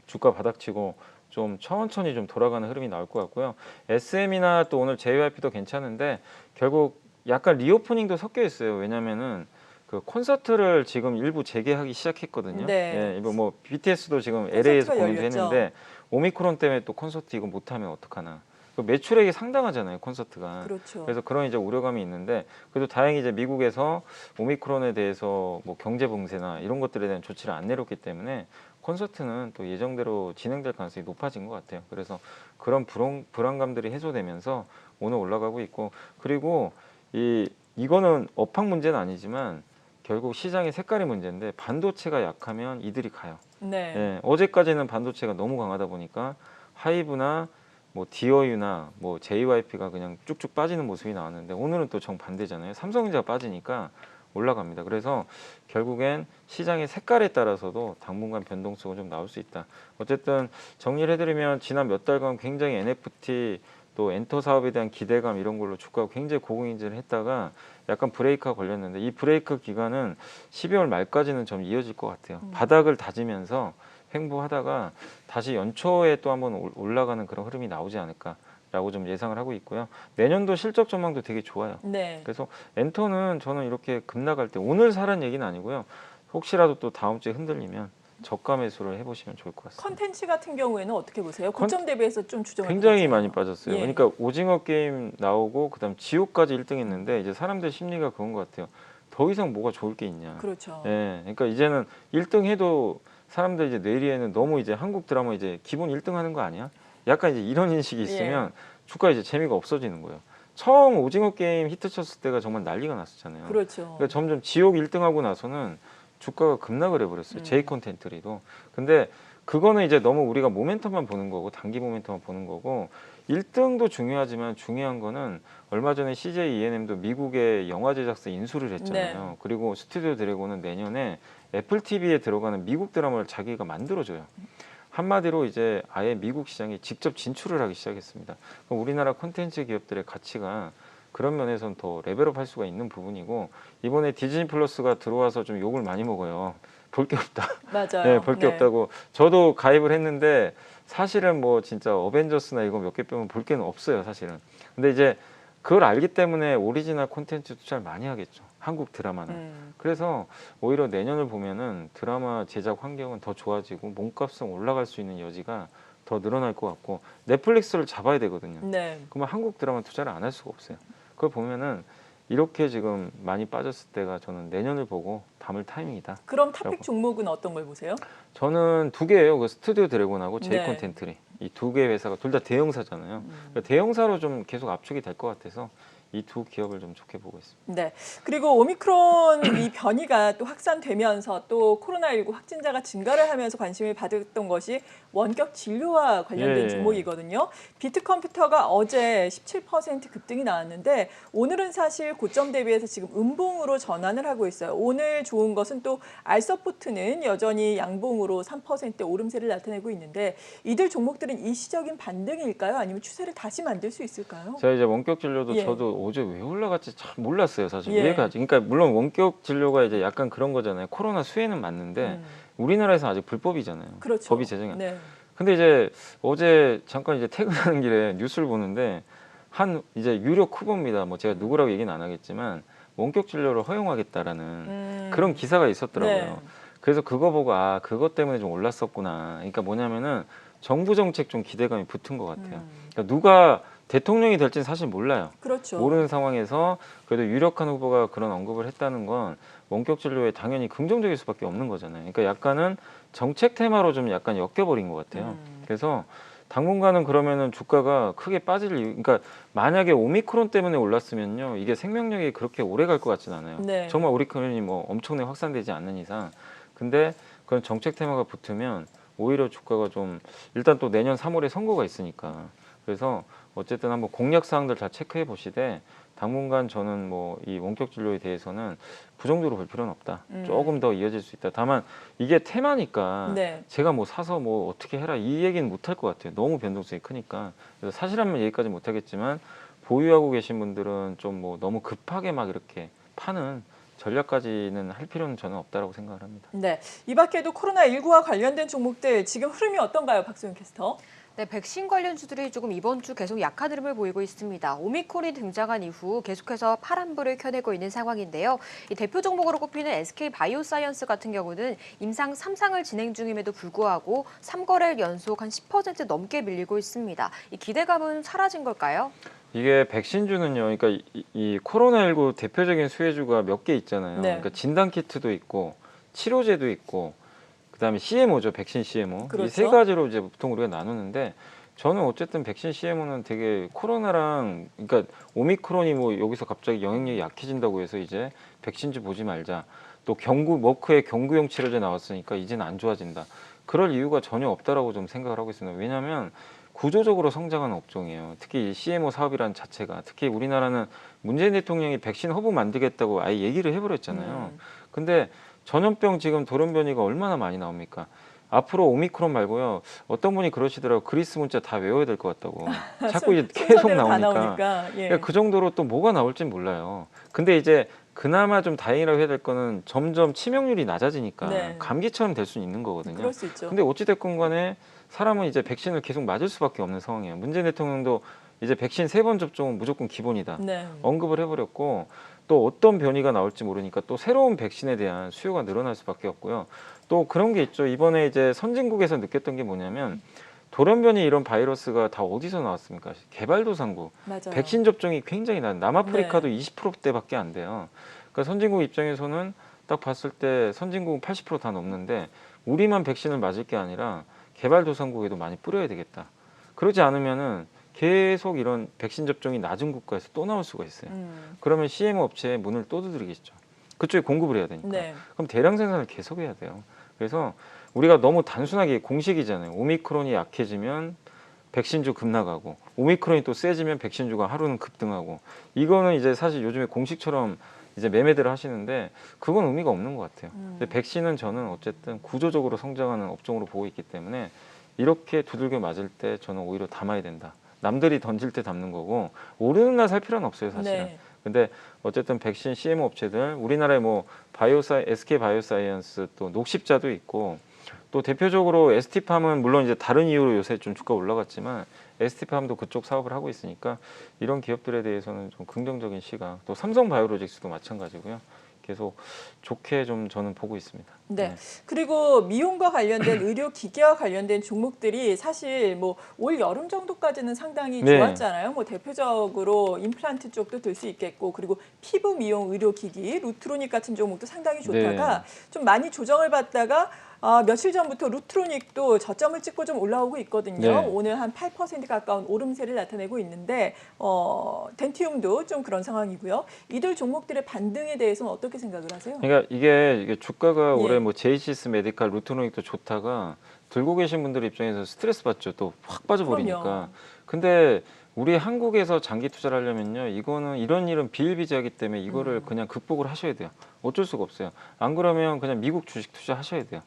주가 바닥치고 좀 천천히 좀 돌아가는 흐름이 나올 것 같고요. SM이나 또 오늘 JYP도 괜찮은데 결국 약간 리오프닝도 섞여 있어요. 왜냐면은 그 콘서트를 지금 일부 재개하기 시작했거든요. 네. 예, 이거 뭐 BTS도 지금 LA에서 공연도 열렸죠. 했는데 오미크론 때문에 또 콘서트 이거 못하면 어떡하나. 그 매출액이 상당하잖아요, 콘서트가. 그렇죠. 그래서 그런 이제 우려감이 있는데, 그래도 다행히 이제 미국에서 오미크론에 대해서 뭐 경제 봉쇄나 이런 것들에 대한 조치를 안 내렸기 때문에 콘서트는 또 예정대로 진행될 가능성이 높아진 것 같아요. 그래서 그런 불안감들이 해소되면서 오늘 올라가고 있고, 그리고 이거는 업황 문제는 아니지만 결국 시장의 색깔이 문제인데 반도체가 약하면 이들이 가요. 네. 예, 어제까지는 반도체가 너무 강하다 보니까 하이브나 뭐 디어유나 뭐 JYP가 그냥 쭉쭉 빠지는 모습이 나왔는데 오늘은 또 정반대잖아요. 삼성전자가 빠지니까 올라갑니다. 그래서 결국엔 시장의 색깔에 따라서도 당분간 변동성은 좀 나올 수 있다. 어쨌든 정리를 해드리면 지난 몇 달간 굉장히 NFT 또 엔터 사업에 대한 기대감 이런 걸로 주가가 굉장히 고공행진을 했다가 약간 브레이크가 걸렸는데 이 브레이크 기간은 12월 말까지는 좀 이어질 것 같아요. 바닥을 다지면서 횡보하다가 다시 연초에 또 한번 올라가는 그런 흐름이 나오지 않을까라고 좀 예상을 하고 있고요. 내년도 실적 전망도 되게 좋아요. 네. 그래서 엔터는 저는 이렇게 급락할 때 오늘 사라는 얘기는 아니고요. 혹시라도 또 다음 주에 흔들리면 저가 매수를 해보시면 좋을 것 같습니다. 컨텐츠 같은 경우에는 어떻게 보세요? 고점 대비해서 좀 추정을 굉장히 해보세요. 많이 빠졌어요. 예. 그러니까 오징어 게임 나오고 그다음 지옥까지 1등했는데 이제 사람들 심리가 그런 것 같아요. 더 이상 뭐가 좋을 게 있냐. 그렇죠. 예, 그러니까 이제는 1등 해도 사람들 이제 뇌리에는 너무 이제 한국 드라마 이제 기본 1등 하는 거 아니야? 약간 이제 이런 인식이 있으면 주가 이제 재미가 없어지는 거예요. 처음 오징어 게임 히트 쳤을 때가 정말 난리가 났었잖아요. 그렇죠. 그러니까 점점 지옥 1등 하고 나서는 주가가 급락을 해버렸어요. 제이 콘텐트리도. 근데 그거는 이제 너무 우리가 모멘텀만 보는 거고 단기 모멘텀만 보는 거고 1등도 중요하지만 중요한 거는 얼마 전에 CJ E&M도 미국의 영화 제작사 인수를 했잖아요. 네. 그리고 스튜디오 드래곤은 내년에 애플 TV에 들어가는 미국 드라마를 자기가 만들어줘요. 한마디로 이제 아예 미국 시장에 직접 진출을 하기 시작했습니다. 그럼 우리나라 콘텐츠 기업들의 가치가 그런 면에서는 더 레벨업 할 수가 있는 부분이고 이번에 디즈니 플러스가 들어와서 좀 욕을 많이 먹어요. 볼 게 없다. 맞아요. 네, 볼 게 없다고. 저도 가입을 했는데 사실은 뭐 진짜 어벤져스나 이거 몇 개 빼면 볼 게는 없어요, 사실은. 근데 이제 그걸 알기 때문에 오리지널 콘텐츠 투자를 많이 하겠죠. 한국 드라마는. 그래서 오히려 내년을 보면은 드라마 제작 환경은 더 좋아지고 몸값은 올라갈 수 있는 여지가 더 늘어날 것 같고 넷플릭스를 잡아야 되거든요. 네. 그러면 한국 드라마 투자를 안 할 수가 없어요. 그걸 보면은 이렇게 지금 많이 빠졌을 때가 저는 내년을 보고 담을 타이밍이다. 그럼 탑픽 종목은 어떤 걸 보세요? 저는 두 개예요. 그 스튜디오 드래곤하고 제이 네. 콘텐트리. 이 두 개 회사가 둘 다 대형사잖아요. 그러니까 대형사로 좀 계속 압축이 될 것 같아서 이 두 기업을 좀 좋게 보고 있습니다. 네. 그리고 오미크론 이 변이가 또 확산되면서 또 코로나19 확진자가 증가를 하면서 관심을 받았던 것이 원격 진료와 관련된 예. 종목이거든요. 비트컴퓨터가 어제 17% 급등이 나왔는데 오늘은 사실 고점 대비해서 지금 음봉으로 전환을 하고 있어요. 오늘 좋은 것은 또 알서포트는 여전히 양봉으로 3% 오름세를 나타내고 있는데 이들 종목들은 일시적인 반등일까요? 아니면 추세를 다시 만들 수 있을까요? 제가 이제 원격 진료도 예. 저도 어제 왜 올라갔지 참 몰랐어요, 사실. 예. 이해가 그러니까 물론 원격 진료가 이제 약간 그런 거잖아요. 코로나 수혜는 맞는데 우리나라에서 아직 불법이잖아요. 그렇죠. 법이 제정이 안 네. 근데 이제 어제 잠깐 이제 퇴근하는 길에 뉴스를 보는데 한 이제 유력 후보입니다. 뭐 제가 누구라고 얘기는 안 하겠지만 원격 진료를 허용하겠다라는 그런 기사가 있었더라고요. 네. 그래서 그거 보고 아 그것 때문에 좀 올랐었구나. 그러니까 뭐냐면은 정부 정책 좀 기대감이 붙은 것 같아요. 그러니까 누가 대통령이 될지는 사실 몰라요. 그렇죠. 모르는 상황에서 그래도 유력한 후보가 그런 언급을 했다는 건 원격 진료에 당연히 긍정적일 수밖에 없는 거잖아요. 그러니까 약간은 정책 테마로 좀 약간 엮여버린 것 같아요. 그래서 당분간은 그러면은 주가가 크게 빠질 이유, 그러니까 만약에 오미크론 때문에 올랐으면요, 이게 생명력이 그렇게 오래 갈 것 같진 않아요. 네. 정말 오미크론이 뭐 엄청나게 확산되지 않는 이상. 근데 그런 정책 테마가 붙으면 오히려 주가가 좀 일단 또 내년 3월에 선거가 있으니까 그래서 어쨌든 한번 공약 사항들 잘 체크해 보시되 당분간 저는 뭐 이 원격 진료에 대해서는 부정적으로 볼 필요는 없다. 조금 더 이어질 수 있다. 다만 이게 테마니까 네. 제가 뭐 사서 뭐 어떻게 해라 이 얘기는 못 할 것 같아요. 너무 변동성이 크니까. 그래서 사실하면 얘기까지 못 하겠지만 보유하고 계신 분들은 좀 뭐 너무 급하게 막 이렇게 파는 전략까지는 할 필요는 저는 없다라고 생각을 합니다. 네, 이 밖에도 코로나19와 관련된 종목들 지금 흐름이 어떤가요, 박소영 캐스터? 네, 백신 관련주들이 조금 이번 주 계속 약한 흐름을 보이고 있습니다. 오미크론이 등장한 이후 계속해서 파란불을 켜내고 있는 상황인데요. 이 대표 종목으로 꼽히는 SK 바이오사이언스 같은 경우는 임상 3상을 진행 중임에도 불구하고 3거래일 연속 한 10% 넘게 밀리고 있습니다. 이 기대감은 사라진 걸까요? 이게 백신주는요, 그러니까 이 코로나19 대표적인 수혜주가 몇 개 있잖아요. 네. 그러니까 진단키트도 있고 치료제도 있고 그다음에 CMO죠, 백신 CMO. 그렇죠. 이 세 가지로 이제 보통 우리가 나누는데 저는 어쨌든 백신 CMO는 되게 코로나랑 그러니까 오미크론이 뭐 여기서 갑자기 영향력이 약해진다고 해서 이제 백신주 보지 말자. 또 머크의 경구용 치료제 나왔으니까 이제는 안 좋아진다. 그럴 이유가 전혀 없다라고 좀 생각을 하고 있습니다. 왜냐하면 구조적으로 성장하는 업종이에요. 특히 이 CMO 사업이라는 자체가 특히 우리나라는 문재인 대통령이 백신 허브 만들겠다고 아예 얘기를 해버렸잖아요. 근데 전염병 지금 돌연변이가 얼마나 많이 나옵니까? 앞으로 오미크론 말고요. 어떤 분이 그러시더라고요. 그리스 문자 다 외워야 될 것 같다고. 자꾸 이제 계속 순서대로 다 나오니까. 나오니까. 예. 그러니까 그 정도로 또 뭐가 나올진 몰라요. 근데 이제 그나마 좀 다행이라고 해야 될 거는 점점 치명률이 낮아지니까 네. 감기처럼 될 수는 있는 거거든요. 그럴 수 있죠. 근데 어찌됐건 간에 사람은 이제 백신을 계속 맞을 수밖에 없는 상황이에요. 문재인 대통령도 이제 백신 3번 접종은 무조건 기본이다. 네. 언급을 해버렸고 또 어떤 변이가 나올지 모르니까 또 새로운 백신에 대한 수요가 늘어날 수밖에 없고요. 또 그런 게 있죠. 이번에 이제 선진국에서 느꼈던 게 뭐냐면 돌연변이 이런 바이러스가 다 어디서 나왔습니까? 개발도상국. 맞아요. 백신 접종이 굉장히 낮아요. 남아프리카도 20%대밖에 안 돼요. 그러니까 선진국 입장에서는 딱 봤을 때 선진국은 80%다 넘는데 우리만 백신을 맞을 게 아니라 개발도상국에도 많이 뿌려야 되겠다. 그러지 않으면은 계속 이런 백신 접종이 낮은 국가에서 또 나올 수가 있어요. 그러면 CMO 업체에 문을 또 두드리겠죠. 그쪽에 공급을 해야 되니까. 네. 그럼 대량 생산을 계속 해야 돼요. 그래서 우리가 너무 단순하게 공식이잖아요. 오미크론이 약해지면 백신주 급나가고 오미크론이 또 세지면 백신주가 하루는 급등하고 이거는 이제 사실 요즘에 공식처럼 이제 매매들 하시는데 그건 의미가 없는 것 같아요. 근데 백신은 저는 어쨌든 구조적으로 성장하는 업종으로 보고 있기 때문에 이렇게 두들겨 맞을 때 저는 오히려 담아야 된다. 남들이 던질 때 담는 거고 오르는 날 살 필요는 없어요, 사실은. 네. 근데 어쨌든 백신 CMO 업체들 우리나라에 뭐 SK 바이오사이언스 또 녹십자도 있고 또 대표적으로 ST팜은 물론 이제 다른 이유로 요새 좀 주가 올라갔지만 ST팜도 그쪽 사업을 하고 있으니까 이런 기업들에 대해서는 좀 긍정적인 시각. 또 삼성바이오로직스도 마찬가지고요. 계속 좋게 좀 저는 보고 있습니다. 네. 그리고 미용과 관련된 의료 기계와 관련된 종목들이 사실 뭐 올 여름 정도까지는 상당히 네. 좋았잖아요. 뭐 대표적으로 임플란트 쪽도 들 수 있겠고 그리고 피부 미용 의료 기기 루트로닉 같은 종목도 상당히 좋다가 좀 많이 조정을 받다가 며칠 전부터 루트로닉도 저점을 찍고 좀 올라오고 있거든요. 네. 오늘 한 8% 가까운 오름세를 나타내고 있는데 덴티움도 좀 그런 상황이고요. 이들 종목들의 반등에 대해서는 어떻게 생각을 하세요? 그러니까 이게 주가가 예. 올해 뭐 제이시스 메디칼, 루트노닉도 좋다가 들고 계신 분들 입장에서 스트레스 받죠. 또 확 빠져버리니까. 그럼요. 근데 우리 한국에서 장기 투자를 하려면요, 이거는 이런 일은 비일비재하기 때문에 이거를 그냥 극복을 하셔야 돼요. 어쩔 수가 없어요. 안 그러면 그냥 미국 주식 투자하셔야 돼요.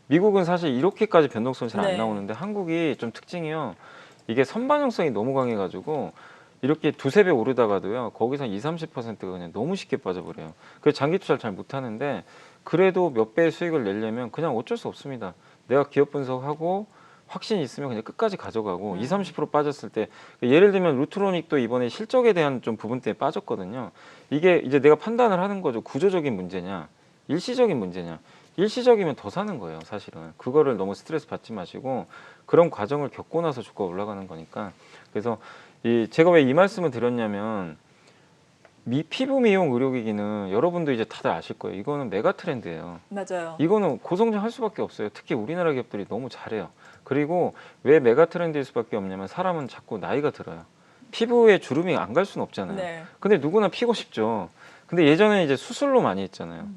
미국은 사실 이렇게까지 변동성이 잘 안 네. 나오는데 한국이 좀 특징이요. 이게 선반영성이 너무 강해가지고 이렇게 두세 배 오르다가도요. 거기서 20-30%가 그냥 너무 쉽게 빠져버려요. 그래서 장기 투자를 잘 못하는데 그래도 몇 배의 수익을 내려면 그냥 어쩔 수 없습니다. 내가 기업 분석하고 확신이 있으면 그냥 끝까지 가져가고 20-30% 빠졌을 때 예를 들면 루트로닉도 이번에 실적에 대한 좀 부분 때문에 빠졌거든요. 이게 이제 내가 판단을 하는 거죠. 구조적인 문제냐 일시적인 문제냐. 일시적이면 더 사는 거예요, 사실은. 그거를 너무 스트레스 받지 마시고 그런 과정을 겪고 나서 주가 올라가는 거니까. 그래서 제가 왜 이 말씀을 드렸냐면 피부 미용 의료기기는 여러분도 이제 다들 아실 거예요. 이거는 메가 트렌드예요. 맞아요. 이거는 고성장할 수밖에 없어요. 특히 우리나라 기업들이 너무 잘해요. 그리고 왜 메가 트렌드일 수밖에 없냐면 사람은 자꾸 나이가 들어요. 피부에 주름이 안 갈 수는 없잖아요. 네. 근데 누구나 피고 싶죠. 근데 예전에 이제 수술로 많이 했잖아요.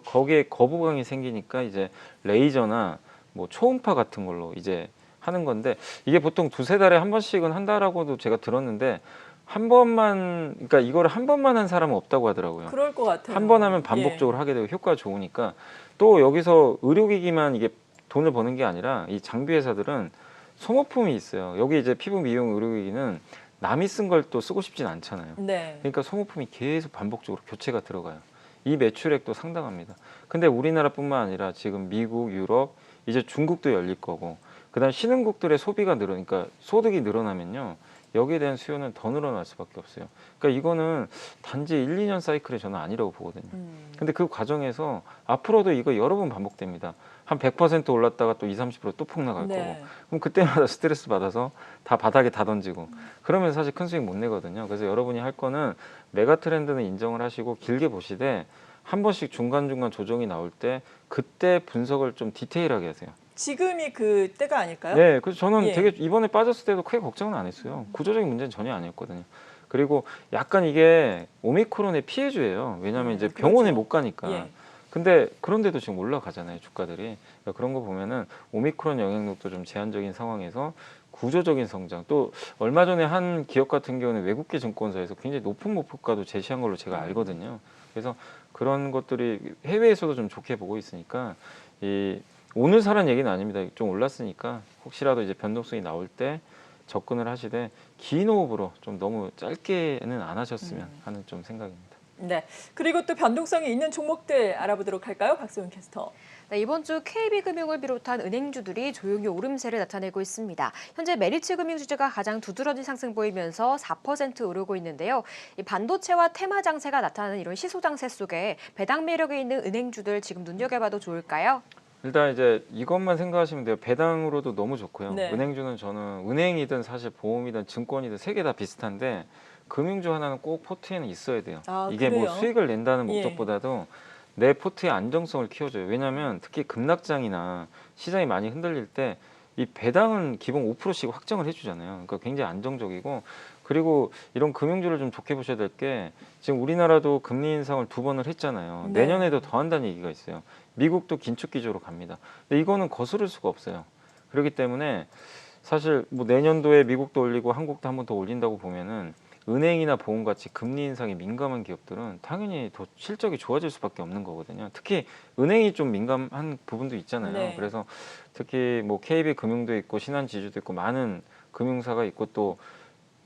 거기에 거부감이 생기니까 이제 레이저나 뭐 초음파 같은 걸로 이제 하는 건데 이게 보통 두세 달에 한 번씩은 한다라고도 제가 들었는데 한 번만 그러니까 이거를 한 번만 한 사람은 없다고 하더라고요. 그럴 것 같아요. 한 번 하면 반복적으로 하게 되고 효과가 좋으니까 또 여기서 의료기기만 이게 돈을 버는 게 아니라 이 장비 회사들은 소모품이 있어요. 여기 이제 피부 미용 의료기기는 남이 쓴 걸 또 쓰고 싶진 않잖아요. 네. 그러니까 소모품이 계속 반복적으로 교체가 들어가요. 이 매출액도 상당합니다. 근데 우리나라뿐만 아니라 지금 미국, 유럽, 이제 중국도 열릴 거고 그다음 신흥국들의 소비가 늘으니까 소득이 늘어나면요. 여기에 대한 수요는 더 늘어날 수밖에 없어요. 그러니까 이거는 단지 1-2년 사이클이 저는 아니라고 보거든요. 근데 그 과정에서 앞으로도 이거 여러 번 반복됩니다. 한 100% 올랐다가 또 20-30%또 폭락할 네. 거고. 그럼 그때마다 스트레스 받아서 다 바닥에 다 던지고. 그러면 사실 큰 수익 못 내거든요. 그래서 여러분이 할 거는 메가 트렌드는 인정을 하시고 길게 보시되 한 번씩 중간중간 조정이 나올 때 그때 분석을 좀 디테일하게 하세요. 지금이 그 때가 아닐까요? 네, 그래서 저는 예. 되게 이번에 빠졌을 때도 크게 걱정은 안 했어요. 구조적인 문제는 전혀 아니었거든요. 그리고 약간 이게 오미크론의 피해주예요. 왜냐하면 이제 병원에 그렇죠. 못 가니까. 예. 근데 그런데도 지금 올라가잖아요, 주가들이. 그러니까 그런 거 보면은 오미크론 영향력도 좀 제한적인 상황에서 구조적인 성장. 또 얼마 전에 한 기업 같은 경우는 외국계 증권사에서 굉장히 높은 목표가도 제시한 걸로 제가 알거든요. 그래서 그런 것들이 해외에서도 좀 좋게 보고 있으니까 오늘 사란 얘기는 아닙니다. 좀 올랐으니까 혹시라도 이제 변동성이 나올 때 접근을 하시되 긴 호흡으로 좀 너무 짧게는 안 하셨으면 하는 좀 생각입니다. 네. 그리고 또 변동성이 있는 종목들 알아보도록 할까요? 박소영 캐스터. 네, 이번 주 KB금융을 비롯한 은행주들이 조용히 오름세를 나타내고 있습니다. 현재 메리츠금융주주가 가장 두드러진 상승 보이면서 4% 오르고 있는데요. 이 반도체와 테마 장세가 나타나는 이런 시소 장세 속에 배당 매력이 있는 은행주들 지금 눈여겨봐도 좋을까요? 일단 이제 이것만 생각하시면 돼요. 배당으로도 너무 좋고요. 네. 은행주는 저는 은행이든 사실 보험이든 증권이든 세 개 다 비슷한데 금융주 하나는 꼭 포트에는 있어야 돼요. 아, 이게 뭐 그래요? 수익을 낸다는 예. 목적보다도 내 포트의 안정성을 키워줘요. 왜냐하면 특히 급락장이나 시장이 많이 흔들릴 때 이 배당은 기본 5%씩 확정을 해주잖아요. 그러니까 굉장히 안정적이고 그리고 이런 금융주를 좀 좋게 보셔야 될 게 지금 우리나라도 금리 인상을 2번을 했잖아요. 네. 내년에도 더 한다는 얘기가 있어요. 미국도 긴축 기조로 갑니다. 근데 이거는 거스를 수가 없어요. 그렇기 때문에 사실 뭐 내년도에 미국도 올리고 한국도 한 번 더 올린다고 보면은 은행이나 보험같이 금리 인상에 민감한 기업들은 당연히 더 실적이 좋아질 수밖에 없는 거거든요. 특히 은행이 좀 민감한 부분도 있잖아요. 네. 그래서 특히 뭐 KB금융도 있고 신한지주도 있고 많은 금융사가 있고 또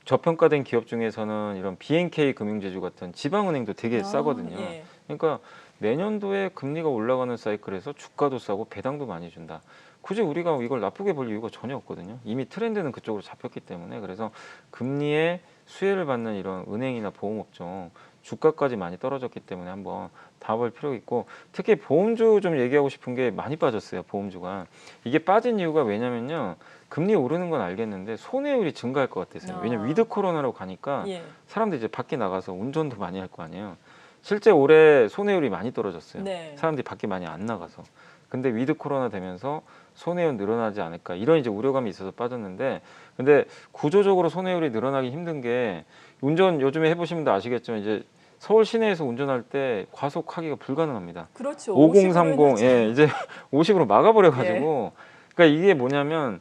저평가된 기업 중에서는 이런 BNK 금융제주 같은 지방은행도 되게 싸거든요. 예. 그러니까 내년도에 금리가 올라가는 사이클에서 주가도 싸고 배당도 많이 준다. 굳이 우리가 이걸 나쁘게 볼 이유가 전혀 없거든요. 이미 트렌드는 그쪽으로 잡혔기 때문에 그래서 금리에 수혜를 받는 이런 은행이나 보험업종 주가까지 많이 떨어졌기 때문에 한번 다볼 필요가 있고 특히 보험주 좀 얘기하고 싶은 게 많이 빠졌어요. 보험주가 이게 빠진 이유가 왜냐면요. 금리 오르는 건 알겠는데 손해율이 증가할 것 같아서요. 왜냐면 위드 코로나로 가니까 예. 사람들이 이제 밖에 나가서 운전도 많이 할 거 아니에요. 실제 올해 손해율이 많이 떨어졌어요. 네. 사람들이 밖에 많이 안 나가서. 근데 위드 코로나 되면서 손해율 늘어나지 않을까 이런 이제 우려감이 있어서 빠졌는데 근데 구조적으로 손해율이 늘어나기 힘든 게 운전 요즘에 해보시면 다 아시겠지만 이제 서울 시내에서 운전할 때 과속하기가 불가능합니다. 그렇죠. 5030 50으로 예, 이제 50으로 막아버려 가지고 그러니까 이게 뭐냐면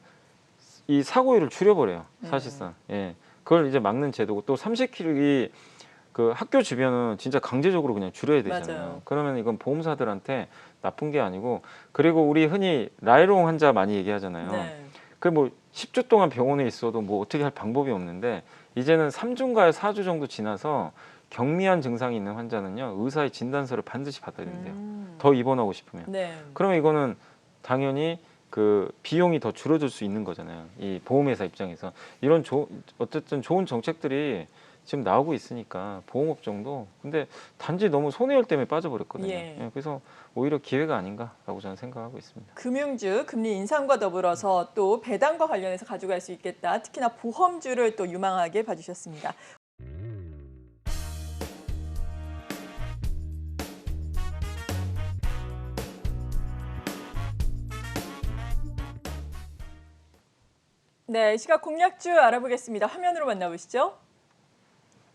이 사고율을 줄여버려요 사실상. 예, 그걸 이제 막는 제도고 또 30km 그 학교 주변은 진짜 강제적으로 그냥 줄여야 되잖아요. 맞아요. 그러면 이건 보험사들한테 나쁜 게 아니고 그리고 우리 흔히 라이롱 환자 많이 얘기하잖아요. 네. 그 뭐 10주 동안 병원에 있어도 뭐 어떻게 할 방법이 없는데 이제는 3주인가요 4주 정도 지나서 경미한 증상이 있는 환자는요 의사의 진단서를 반드시 받아야 된대요. 더 입원하고 싶으면. 네. 그러면 이거는 당연히 그 비용이 더 줄어들 수 있는 거잖아요. 이 보험회사 입장에서 이런 어쨌든 좋은 정책들이 지금 나오고 있으니까 보험업종도 근데 단지 너무 손해율 때문에 빠져버렸거든요. 예. 예, 그래서 오히려 기회가 아닌가라고 저는 생각하고 있습니다. 금융주 금리 인상과 더불어서 또 배당과 관련해서 가져갈 수 있겠다. 특히나 보험주를 또 유망하게 봐주셨습니다. 네, 이 시각 공략주 알아보겠습니다. 화면으로 만나보시죠.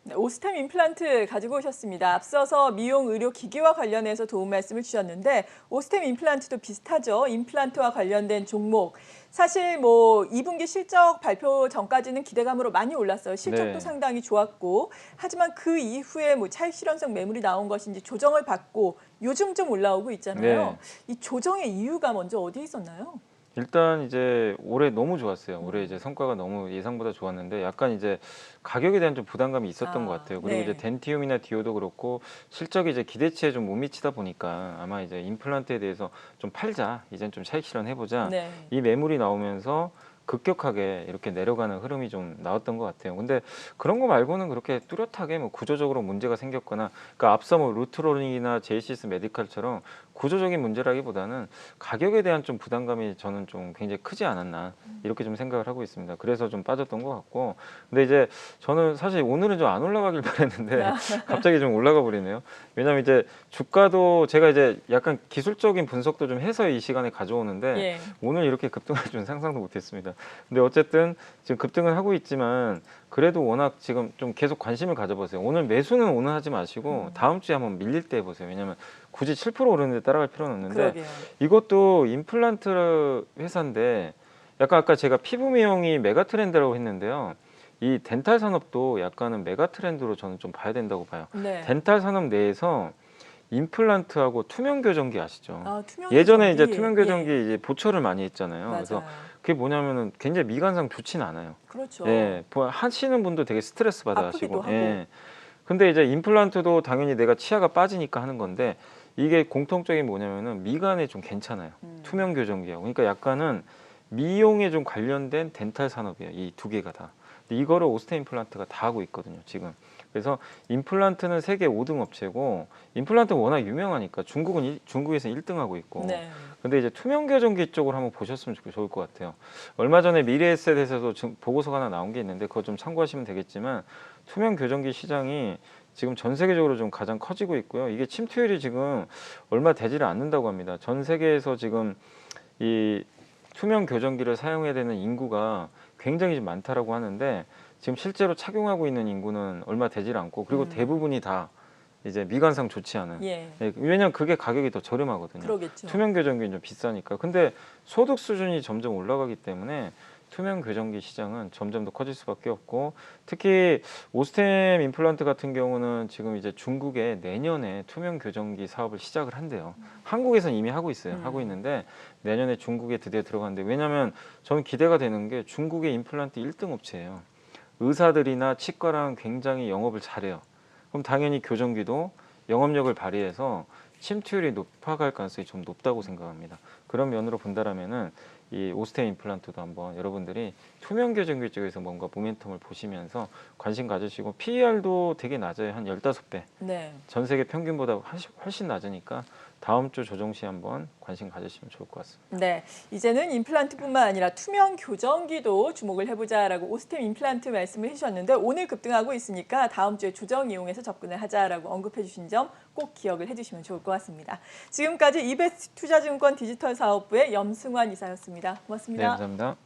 네, 오스템 임플란트 가지고 오셨습니다. 앞서서 미용 의료 기기와 관련해서 도움 말씀을 주셨는데 오스템 임플란트도 비슷하죠. 임플란트와 관련된 종목. 사실 뭐 2분기 실적 발표 전까지는 기대감으로 많이 올랐어요. 실적도 네. 상당히 좋았고 하지만 그 이후에 뭐 차익 실현성 매물이 나온 것인지 조정을 받고 요즘 좀 올라오고 있잖아요. 이 조정의 이유가 먼저 어디에 있었나요? 일단 이제 올해 너무 좋았어요. 올해 이제 성과가 너무 예상보다 좋았는데 약간 이제 가격에 대한 좀 부담감이 있었던 것 같아요. 그리고 네. 이제 덴티움이나 디오도 그렇고 실적이 이제 기대치에 좀 못 미치다 보니까 아마 이제 임플란트에 대해서 좀 팔자, 이젠 좀 차익 실현해보자 네. 이 매물이 나오면서 급격하게 이렇게 내려가는 흐름이 좀 나왔던 것 같아요. 근데 그런 거 말고는 그렇게 뚜렷하게 뭐 구조적으로 문제가 생겼거나 그러니까 앞서 뭐 루트로닉이나 제이시스 메디칼처럼 구조적인 문제라기보다는 가격에 대한 좀 부담감이 저는 좀 굉장히 크지 않았나 이렇게 좀 생각을 하고 있습니다. 그래서 좀 빠졌던 것 같고 근데 이제 저는 사실 오늘은 좀 안 올라가길 바랬는데 갑자기 좀 올라가 버리네요. 왜냐하면 이제 주가도 제가 이제 약간 기술적인 분석도 좀 해서 이 시간에 가져오는데 예. 오늘 이렇게 급등할 줄은 상상도 못했습니다. 근데 어쨌든 지금 급등을 하고 있지만 그래도 워낙 지금 좀 계속 관심을 가져보세요. 오늘 매수는 오늘 하지 마시고 다음 주에 한번 밀릴 때 해보세요. 왜냐하면 굳이 7% 오르는데 따라갈 필요는 없는데 그러게요. 이것도 임플란트 회사인데 약간 아까 제가 피부 미용이 메가 트렌드라고 했는데요. 이 덴탈 산업도 약간은 메가 트렌드로 저는 좀 봐야 된다고 봐요. 네. 덴탈 산업 내에서 임플란트하고 투명 교정기 아시죠? 아, 투명 예전에 이제 교정기. 투명 교정기 예. 이제 보철을 많이 했잖아요. 맞아요. 그래서 그게 뭐냐면은 굉장히 미관상 좋지는 않아요. 그렇죠. 예, 하시는 분도 되게 스트레스 받아 아프기도 하시고. 하고. 예. 근데 이제 임플란트도 당연히 내가 치아가 빠지니까 하는 건데 이게 공통적인 뭐냐면은 미간에 좀 괜찮아요. 투명 교정기하고. 그러니까 약간은 미용에 좀 관련된 덴탈 산업이에요. 이 두 개가 다. 근데 이거를 오스테 임플란트가 다 하고 있거든요, 지금. 그래서 임플란트는 세계 5등 업체고 임플란트는 워낙 유명하니까 중국에서 1등하고 있고 네. 근데 이제 투명 교정기 쪽으로 한번 보셨으면 좋을 것 같아요. 얼마 전에 미래에셋에서도 보고서가 하나 나온 게 있는데 그거 좀 참고하시면 되겠지만 투명 교정기 시장이 지금 전 세계적으로 좀 가장 커지고 있고요. 이게 침투율이 지금 얼마 되지를 않는다고 합니다. 전 세계에서 지금 이 투명 교정기를 사용해야 되는 인구가 굉장히 좀 많다라고 하는데 지금 실제로 착용하고 있는 인구는 얼마 되질 않고 그리고 대부분이 다 이제 미관상 좋지 않은. 예. 네, 왜냐하면 그게 가격이 더 저렴하거든요. 그러겠죠. 투명 교정기는 좀 비싸니까. 근데 소득 수준이 점점 올라가기 때문에 투명 교정기 시장은 점점 더 커질 수밖에 없고 특히 오스템 임플란트 같은 경우는 지금 이제 중국에 내년에 투명 교정기 사업을 시작을 한대요. 한국에서는 이미 하고 있어요. 하고 있는데 내년에 중국에 드디어 들어가는데 왜냐하면 저는 기대가 되는 게 중국의 임플란트 1등 업체예요. 의사들이나 치과랑 굉장히 영업을 잘해요. 그럼 당연히 교정기도 영업력을 발휘해서 침투율이 높아갈 가능성이 좀 높다고 생각합니다. 그런 면으로 본다라면은 이 오스템 임플란트도 한번 여러분들이 투명 교정기 쪽에서 뭔가 모멘텀을 보시면서 관심 가지시고 PER도 되게 낮아요. 한 15배. 네. 전 세계 평균보다 훨씬 낮으니까 다음 주 조정 시 한번 관심 가지시면 좋을 것 같습니다. 네, 이제는 임플란트뿐만 아니라 투명 교정기도 주목을 해보자라고 오스템 임플란트 말씀을 해주셨는데 오늘 급등하고 있으니까 다음 주에 조정 이용해서 접근을 하자라고 언급해 주신 점 꼭 기억을 해주시면 좋을 것 같습니다. 지금까지 이베스트 투자증권 디지털 사업부의 염승환 이사였습니다. 고맙습니다. 네, 감사합니다.